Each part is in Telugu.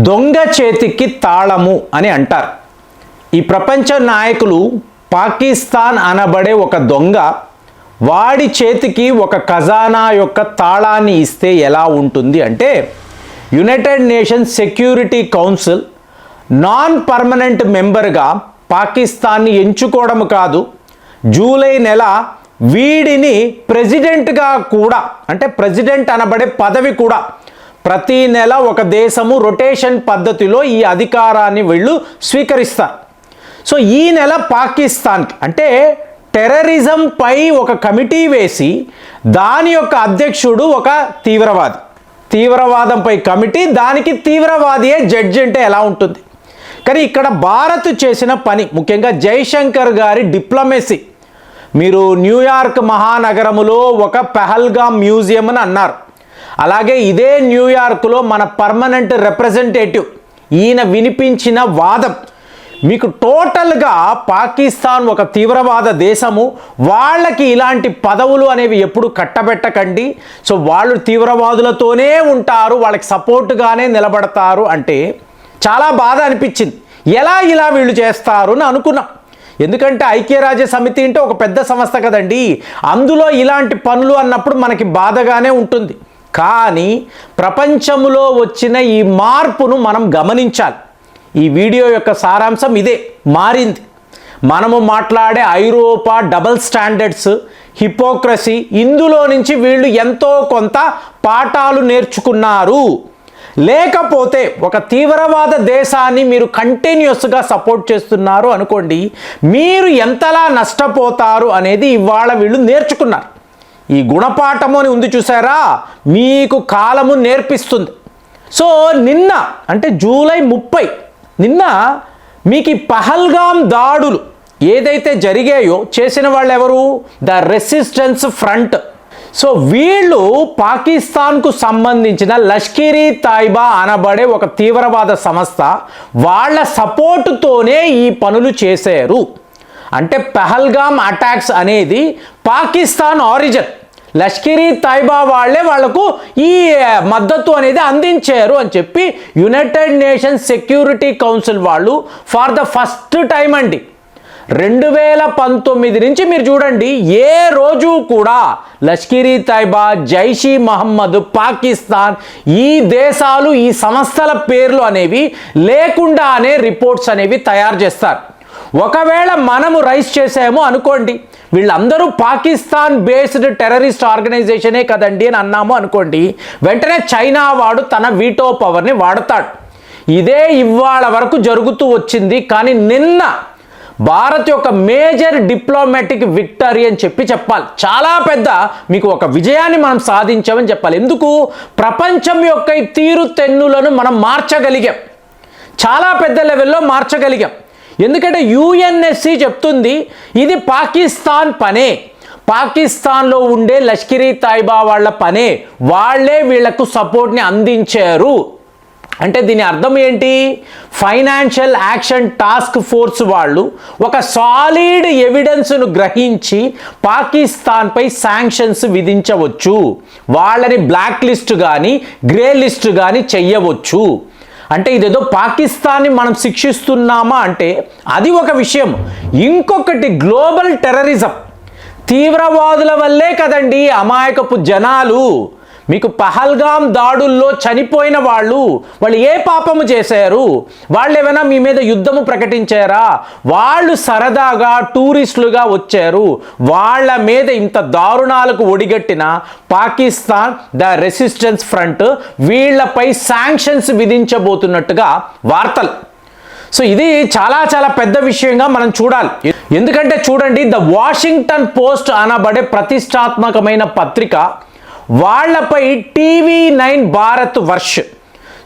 దొంగ చేతికి తాళము అని అంటారు. ఈ ప్రపంచ నాయకులు పాకిస్తాన్ అనబడే ఒక దొంగ వాడి చేతికి ఒక ఖజానా యొక్క తాళాన్ని ఇస్తే ఎలా ఉంటుంది అంటే, United nations security council non permanent మెంబర్గా పాకిస్తాన్ని ఎంచుకోవడం కాదు, జూలై నెల వీడిని ప్రెసిడెంట్గా కూడా, అంటే ప్రెసిడెంట్ అనబడే పదవి కూడా ప్రతి నెల ఒక దేశము రొటేషన్ పద్ధతిలో ఈ అధికారాన్ని వీళ్ళు స్వీకరిస్తారు. సో ఈ నెల పాకిస్తాన్కి అంటే టెర్రరిజం పై ఒక కమిటీ వేసి దాని యొక్క అధ్యక్షుడు ఒక తీవ్రవాది, తీవ్రవాదంపై కమిటీ, దానికి తీవ్రవాదియే జడ్జి అంటే ఎలా ఉంటుంది? కానీ ఇక్కడ భారత్ చేసిన పని, ముఖ్యంగా జైశంకర్ గారి డిప్లొమసీ, మీరు న్యూయార్క్ మహానగరములో ఒక పెహల్గామ్ మ్యూజియం అని అన్నారు, అలాగే ఇదే న్యూయార్క్లో మన పర్మనెంట్ రిప్రజెంటేటివ్ ఈయన వినిపించిన వాదం మీకు టోటల్గా పాకిస్తాన్ ఒక తీవ్రవాద దేశము, వాళ్ళకి ఇలాంటి పదవులు అనేవి ఎప్పుడు కట్టబెట్టకండి, సో వాళ్ళు తీవ్రవాదులతోనే ఉంటారు, వాళ్ళకి సపోర్టుగానే నిలబడతారు అంటే చాలా బాధ అనిపించింది. ఎలా ఇలా వీళ్ళు చేస్తారు అని అనుకున్నాం. ఎందుకంటే ఐక్యరాజ్య సమితి అంటే ఒక పెద్ద సంస్థ కదండి, అందులో ఇలాంటి పనులు అన్నప్పుడు మనకి బాధగానే ఉంటుంది. కానీ ప్రపంచంలో వచ్చిన ఈ మార్పును మనం గమనించాలి. ఈ వీడియో యొక్క సారాంశం ఇదే, మారింది. మనము మాట్లాడే ఐరోపా డబుల్ స్టాండర్డ్స్, హిపోక్రసీ, ఇందులో నుంచి వీళ్ళు ఎంతో కొంత పాఠాలు నేర్చుకున్నారు. లేకపోతే ఒక తీవ్రవాద దేశాన్ని మీరు కంటిన్యూస్గా సపోర్ట్ చేస్తున్నారు అనుకోండి, మీరు ఎంతలా నష్టపోతారు అనేది ఇవాళ వీళ్ళు నేర్చుకున్నారు. ఈ గుణపాఠము అని ఉంది చూసారా, మీకు కాలము నేర్పిస్తుంది. సో నిన్న అంటే జూలై 30, నిన్న మీకు ఈ పహల్గామ్ దాడులు ఏదైతే జరిగాయో చేసిన వాళ్ళు ఎవరు? The resistance front. సో వీళ్ళు పాకిస్తాన్కు సంబంధించిన లష్కర్-ఈ తైబా అనబడే ఒక తీవ్రవాద సంస్థ, వాళ్ళ సపోర్టుతోనే ఈ పనులు చేశారు. అంటే పహల్గామ్ అటాక్స్ అనేది పాకిస్తాన్ ఆరిజిన్, లష్కర్-ఈ తైబా వాళ్ళే వాళ్లకు ఈ మద్దతు అనేది అందించారు అని చెప్పి యునైటెడ్ నేషన్స్ సెక్యూరిటీ కౌన్సిల్ వాళ్ళు ఫర్ ద ఫస్ట్ టైం అండి 2019 నుంచి మీరు చూడండి, ఏ రోజు కూడా లష్కర్-ఈ తైబా, జైష్ ఈ మహమ్మద్, పాకిస్తాన్ ఈ దేశాలు ఈ సంస్థల పేర్లు అనేవి లేకుండానే రిపోర్ట్స్ అనేవి తయారు చేస్తారు. ఒకవేళ మనము రైస్ చేసాము అనుకోండి, వీళ్ళందరూ పాకిస్తాన్ బేస్డ్ టెర్రరిస్ట్ ఆర్గనైజేషనే కదండి అని అన్నాము అనుకోండి, వెంటనే చైనా వాడు తన వీటో పవర్ని వాడతాడు. ఇదే ఇవాళ వరకు జరుగుతూ వచ్చింది. కానీ నిన్న భారత్ యొక్క మేజర్ డిప్లొమాటిక్ విక్టరీ అని చెప్పాలి. చాలా పెద్ద మీకు ఒక విజయాన్ని మనం సాధించామని చెప్పాలి. ఎందుకు? ప్రపంచం యొక్క ఈ తీరుతెన్నులను మనం మార్చగలిగాం, చాలా పెద్ద లెవెల్లో మార్చగలిగాం. ఎందుకంటే యుఎన్ఎస్సి చెప్తుంది ఇది పాకిస్తాన్ పనే, పాకిస్తాన్లో ఉండే లష్కర్-ఈ తైబా వాళ్ళ పనే, వాళ్ళే వీళ్లకు సపోర్ట్ని అందించారు. అంటే దీని అర్థం ఏంటి? ఫైనాన్షియల్ యాక్షన్ టాస్క్ ఫోర్స్ వాళ్ళు ఒక సాలిడ్ ఎవిడెన్స్ను గ్రహించి పాకిస్తాన్పై శాంక్షన్స్ విధించవచ్చు, వాళ్ళని బ్లాక్ లిస్ట్ కానీ గ్రే లిస్ట్ కానీ చెయ్యవచ్చు. అంటే ఇదేదో పాకిస్తాన్ని మనం శిక్షిస్తున్నామా అంటే అది ఒక విషయం. ఇంకొకటి గ్లోబల్ టెర్రరిజం, తీవ్రవాదుల వల్లే కదండి అమాయకపు జనాలు. మీకు పహల్గామ్ దాడుల్లో చనిపోయిన వాళ్ళు ఏ పాపము చేశారు? వాళ్ళు ఏమైనా మీ మీద యుద్ధము ప్రకటించారా? వాళ్ళు సరదాగా టూరిస్టులుగా వచ్చారు. వాళ్ళ మీద ఇంత దారుణాలకు ఒడిగట్టిన పాకిస్తాన్ ద రెసిస్టెన్స్ ఫ్రంట్ వీళ్లపై శాంక్షన్స్ విధించబోతున్నట్టుగా వార్తలు. సో ఇది చాలా చాలా పెద్ద విషయంగా మనం చూడాలి. ఎందుకంటే చూడండి, ద వాషింగ్టన్ పోస్ట్ అనబడే ప్రతిష్టాత్మకమైన పత్రిక వాళ్ళపై TV9 భారత్ వర్ష్,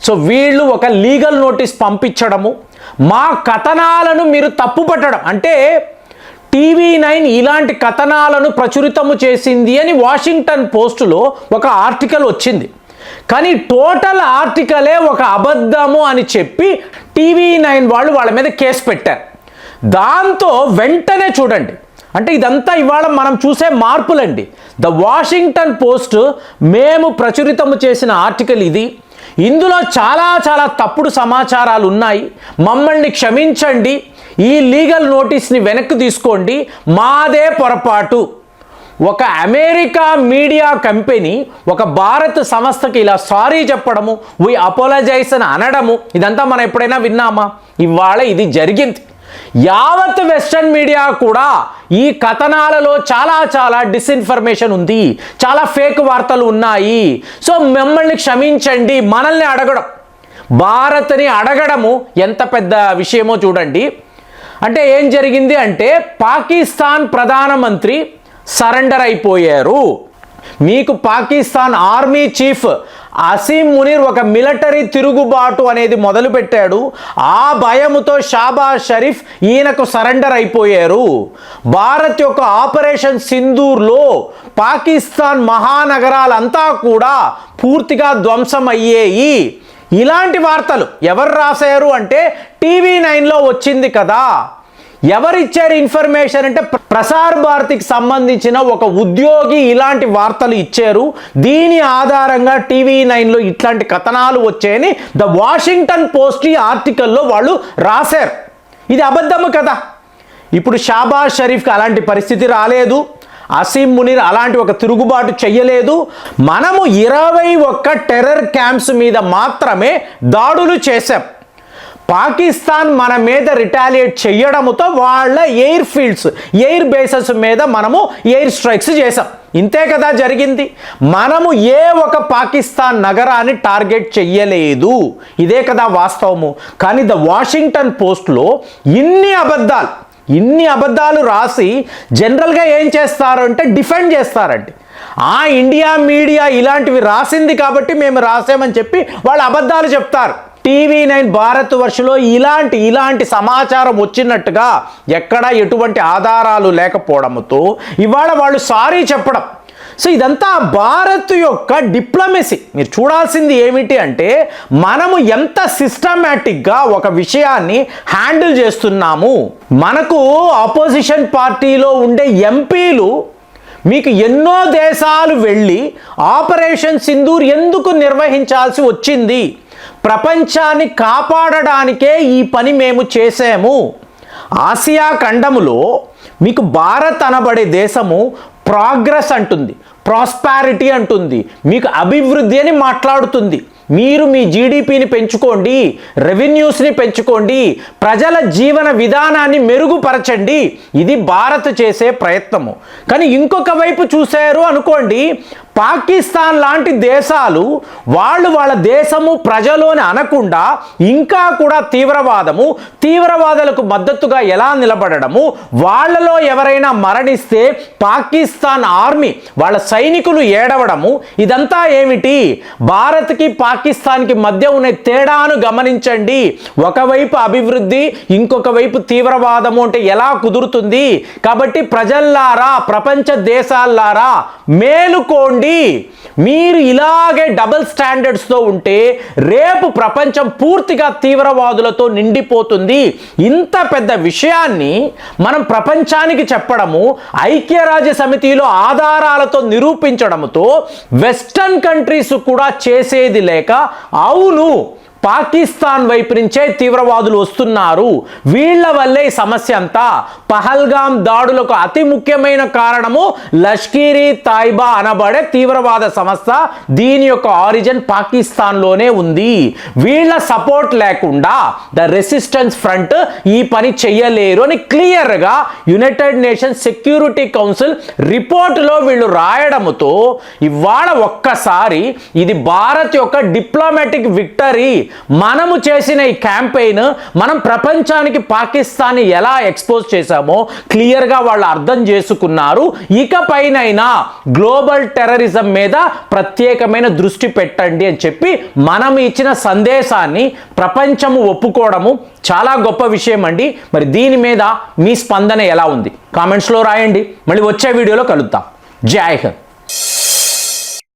సో వీళ్ళు ఒక లీగల్ నోటీస్ పంపించడము, మా కథనాలను మీరు తప్పుపట్టడం, అంటే TV9 ఇలాంటి కథనాలను ప్రచురితము చేసింది అని వాషింగ్టన్ పోస్టులో ఒక ఆర్టికల్ వచ్చింది. కానీ టోటల్ ఆర్టికలే ఒక అబద్ధము అని చెప్పి TV9 వాళ్ళు వాళ్ళ మీద కేసు పెట్టారు. దాంతో వెంటనే చూడండి, అంటే ఇదంతా ఇవాళ మనం చూసే మార్పులండి. ద వాషింగ్టన్ పోస్ట్ మేము ప్రచురితము చేసిన ఆర్టికల్ ఇది, ఇందులో చాలా తప్పుడు సమాచారాలు ఉన్నాయి, మమ్మల్ని క్షమించండి, ఈ లీగల్ నోటీస్ని వెనక్కి తీసుకోండి, మాదే పొరపాటు. ఒక అమెరికా మీడియా కంపెనీ ఒక భారత సంస్థకి ఇలా సారీ చెప్పడము, వీ అపోలజైజ్ అని అనడము, ఇదంతా మనం ఎప్పుడైనా విన్నామా? ఇవాళ ఇది జరిగింది. యావత్ వెస్టర్న్ మీడియా కూడా ఈ కథనాలలో చాలా డిస్ఇన్ఫర్మేషన్ ఉంది, చాలా ఫేక్ వార్తలు ఉన్నాయి. సో మిమ్మల్ని క్షమించండి, మనల్ని అడగడం, భారత్ని అడగడము ఎంత పెద్ద విషయమో చూడండి. అంటే ఏం జరిగింది అంటే పాకిస్తాన్ ప్రధానమంత్రి సరెండర్ అయిపోయారు. మీకు పాకిస్తాన్ ఆర్మీ చీఫ్ అసీం మునీర్ ఒక మిలిటరీ తిరుగుబాటు అనేది మొదలుపెట్టాడు. ఆ భయముతో షాబాజ్ షరీఫ్ ఈయనకు సరెండర్ అయిపోయారు. భారత్ యొక్క ఆపరేషన్ సింధూర్లో పాకిస్తాన్ మహానగరాలంతా కూడా పూర్తిగా ధ్వంసం అయ్యేయి. ఇలాంటి వార్తలు ఎవరు రాశారు అంటే TV9లో వచ్చింది కదా. ఎవరిచ్చారు ఇన్ఫర్మేషన్ అంటే ప్రసార్ భారతికి సంబంధించిన ఒక ఉద్యోగి ఇలాంటి వార్తలు ఇచ్చారు. దీని ఆధారంగా TV9లో ఇట్లాంటి కథనాలు వచ్చాయని ద వాషింగ్టన్ పోస్ట్ ఈ ఆర్టికల్లో వాళ్ళు రాశారు. ఇది అబద్ధము కదా. ఇప్పుడు షాబాజ్ షరీఫ్కి అలాంటి పరిస్థితి రాలేదు, అసీం మునీర్ అలాంటి ఒక తిరుగుబాటు చెయ్యలేదు. మనము 21 టెర్రర్ క్యాంప్స్ మీద మాత్రమే దాడులు చేశాం. పాకిస్తాన్ మన మీద రిటాలియేట్ చేయడంతో వాళ్ళ ఎయిర్ ఫీల్డ్స్, ఎయిర్ బేసెస్ మీద మనము ఎయిర్ స్ట్రైక్స్ చేసాం. ఇంతే కదా జరిగింది. మనము ఏ ఒక పాకిస్తాన్ నగరాన్ని టార్గెట్ చెయ్యలేదు. ఇదే కదా వాస్తవము. కానీ ద వాషింగ్టన్ పోస్ట్లో ఇన్ని అబద్ధాలు రాసి జనరల్గా ఏం చేస్తారు అంటే డిఫెండ్ చేస్తారండి. ఇండియా మీడియా ఇలాంటివి రాసింది కాబట్టి మేము రాసామని చెప్పి వాళ్ళు అబద్ధాలు చెప్తారు. TV9 భారత్ వర్షలో ఇలాంటి సమాచారం వచ్చినట్టుగా ఎక్కడ ఎటువంటి ఆధారాలు లేకపోవడంతో ఇవాళ వాళ్ళు సారీ చెప్పడం. సో ఇదంతా భారత్ యొక్క డిప్లొమసీ. మీరు చూడాల్సింది ఏమిటి అంటే మనము ఎంత సిస్టమేటిక్గా ఒక విషయాన్ని హ్యాండిల్ చేస్తున్నాము. మనకు ఆపోజిషన్ పార్టీలో ఉండే ఎంపీలు మీకు ఎన్నో దేశాలు వెళ్ళి ఆపరేషన్ సింధూర్ ఎందుకు నిర్వహించాల్సి వచ్చింది? ప్రపంచాన్ని కాపాడడానికే ఈ పని మేము చేసాము. ఆసియా ఖండములో మీకు భారత్ అనబడే దేశము ప్రోగ్రెస్ అంటుంది, ప్రాస్పారిటీ అంటుంది, మీకు అభివృద్ధి అని మాట్లాడుతుంది. మీరు మీ జీడిపిని పెంచుకోండి, రెవెన్యూస్ని పెంచుకోండి, ప్రజల జీవన విధానాన్ని మెరుగుపరచండి. ఇది భారత్ చేసే ప్రయత్నము. కానీ ఇంకొక వైపు చూశారు అనుకోండి, పాకిస్తాన్ లాంటి దేశాలు వాళ్ళ దేశము ప్రజలోని అనకుండా ఇంకా కూడా తీవ్రవాదులకు మద్దతుగా ఎలా నిలబడము, వాళ్ళలో ఎవరైనా మరణిస్తే పాకిస్తాన్ ఆర్మీ వాళ్ళ సైనికులు ఏడవడము, ఇదంతా ఏమిటి? భారత్కి పాకిస్తాన్కి మధ్య ఉన్న తేడాను గమనించండి. ఒకవైపు అభివృద్ధి, ఇంకొక వైపు తీవ్రవాదము అంటే ఎలా కుదురుతుంది? కాబట్టి ప్రజల్లారా, ప్రపంచ దేశాల్లారా మేలుకోండి. మీరు ఇలాగే డబుల్ స్టాండర్డ్స్తో ఉంటే రేపు ప్రపంచం పూర్తిగా తీవ్రవాదులతో నిండిపోతుంది. ఇంత పెద్ద విషయాన్ని మనం ప్రపంచానికి చెప్పడము, ఐక్యరాజ్య సమితిలో ఆధారాలతో నిరూపించడంతో వెస్టర్న్ కంట్రీస్ కూడా చేసేది లేక అవును పాకిస్తాన్ వైపు నుంచే తీవ్రవాదులు వస్తున్నారు, వీళ్ళ వల్లే ఈ సమస్య అంతా. పహల్గామ్ దాడులకు అతి ముఖ్యమైన కారణము లష్కర్ ఇ తైబా అనబడే తీవ్రవాద సంస్థ. దీని యొక్క ఆరిజిన్ పాకిస్తాన్లోనే ఉంది. వీళ్ళ సపోర్ట్ లేకుండా ద రెసిస్టెన్స్ ఫ్రంట్ ఈ పని చెయ్యలేరు అని క్లియర్గా యునైటెడ్ నేషన్స్ సెక్యూరిటీ కౌన్సిల్ రిపోర్టులో వీళ్ళు రాయడంతో ఇవాళ ఒక్కసారి ఇది భారత్ యొక్క డిప్లొమాటిక్ విక్టరీ. మనము చేసిన ఈ క్యాంపెయిన్ మనం ప్రపంచానికి పాకిస్తాన్ని ఎలా ఎక్స్పోజ్ చేశామో క్లియర్గా వాళ్ళు అర్థం చేసుకున్నారు. ఇకపైనైనా గ్లోబల్ టెర్రరిజం మీద ప్రత్యేకమైన దృష్టి పెట్టండి అని చెప్పి మనం ఇచ్చిన సందేశాన్ని ప్రపంచము ఒప్పుకోవడము చాలా గొప్ప విషయం అండి. మరి దీని మీద మీ స్పందన ఎలా ఉంది? కామెంట్స్లో రాయండి. మళ్ళీ వచ్చే వీడియోలో కలుద్దాం. జై హింద్.